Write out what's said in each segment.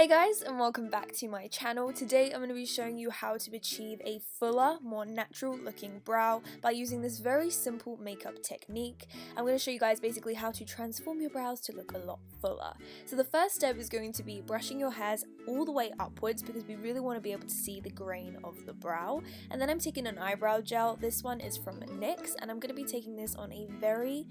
Hey guys, and welcome back to my channel. Today I'm going to be showing you how to achieve a fuller, more natural looking brow by using this very simple makeup technique. I'm going to show you guys basically how to transform your brows to look a lot fuller. So the first step is going to be brushing your hairs all the way upwards because we really want to be able to see the grain of the brow. And then I'm taking an eyebrow gel. This one is from NYX, and I'm going to be taking this on a very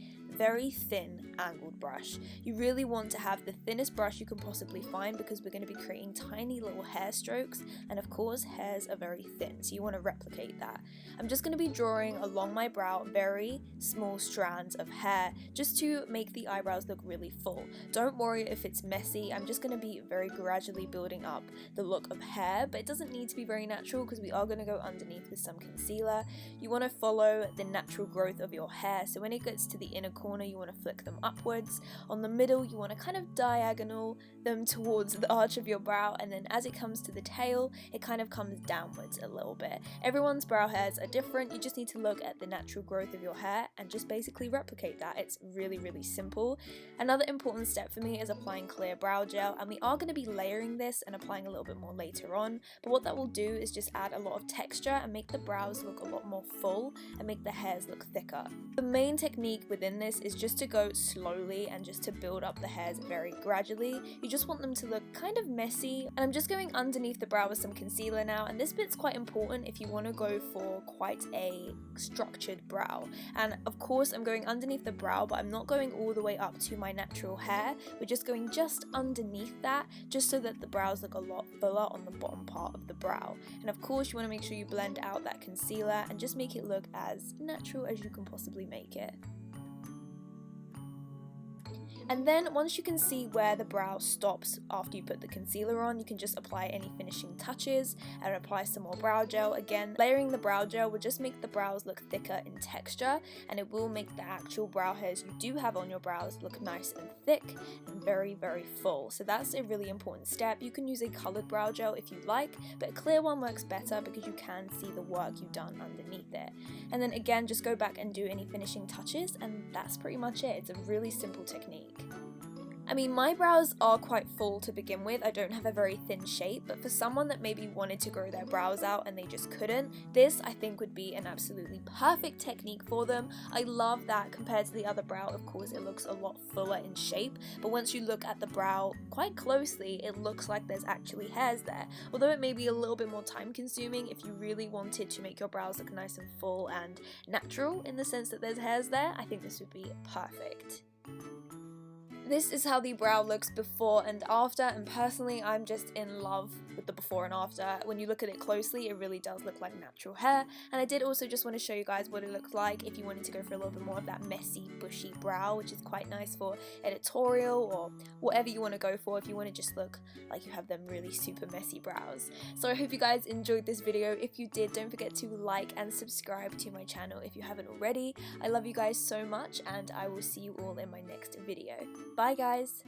thin angled brush. You really want to have the thinnest brush you can possibly find because we're going to be creating tiny little hair strokes, and of course hairs are very thin, so you want to replicate that. I'm just going to be drawing along my brow very small strands of hair just to make the eyebrows look really full. Don't worry if it's messy. I'm just going to be very gradually building up the look of hair, but it doesn't need to be very natural because we are going to go underneath with some concealer. You want to follow the natural growth of your hair, so when it gets to the inner corner you want to flick them upwards. On the middle you want to kind of diagonal them towards the arch of your brow, and then as it comes to the tail it kind of comes downwards a little bit. Everyone's brow hairs are different. You just need to look at the natural growth of your hair and just basically replicate that. It's really simple. Another important step for me is applying clear brow gel, and we are going to be layering this and applying a little bit more later on, but what that will do is just add a lot of texture and make the brows look a lot more full and make the hairs look thicker. The main technique within this is just to go slowly and just to build up the hairs very gradually. You just want them to look kind of messy, and I'm just going underneath the brow with some concealer now, and this bit's quite important if you want to go for quite a structured brow. And of course I'm going underneath the brow, but I'm not going all the way up to my natural hair. We're just going just underneath that, just so that the brows look a lot fuller on the bottom part of the brow. And of course you want to make sure you blend out that concealer and just make it look as natural as you can possibly make it. And then once you can see where the brow stops after you put the concealer on, you can just apply any finishing touches and apply some more brow gel. Again, layering the brow gel will just make the brows look thicker in texture, and it will make the actual brow hairs you do have on your brows look nice and thick and very full. So that's a really important step. You can use a colored brow gel if you like, but a clear one works better because you can see the work you've done underneath it. And then again, just go back and do any finishing touches, and that's pretty much it. It's a really simple technique. I mean, my brows are quite full to begin with. I don't have a very thin shape, but for someone that maybe wanted to grow their brows out and they just couldn't, this I think would be an absolutely perfect technique for them. I love that compared to the other brow, of course it looks a lot fuller in shape, but once you look at the brow quite closely, it looks like there's actually hairs there. Although it may be a little bit more time consuming, if you really wanted to make your brows look nice and full and natural in the sense that there's hairs there, I think this would be perfect. This is how the brow looks before and after, and personally I'm just in love with the before and after. When you look at it closely, it really does look like natural hair, and I did also just want to show you guys what it looks like if you wanted to go for a little bit more of that messy, bushy brow, which is quite nice for editorial or whatever you want to go for if you want to just look like you have them really super messy brows. So I hope you guys enjoyed this video. If you did, don't forget to like and subscribe to my channel if you haven't already. I love you guys so much, and I will see you all in my next video. Bye guys!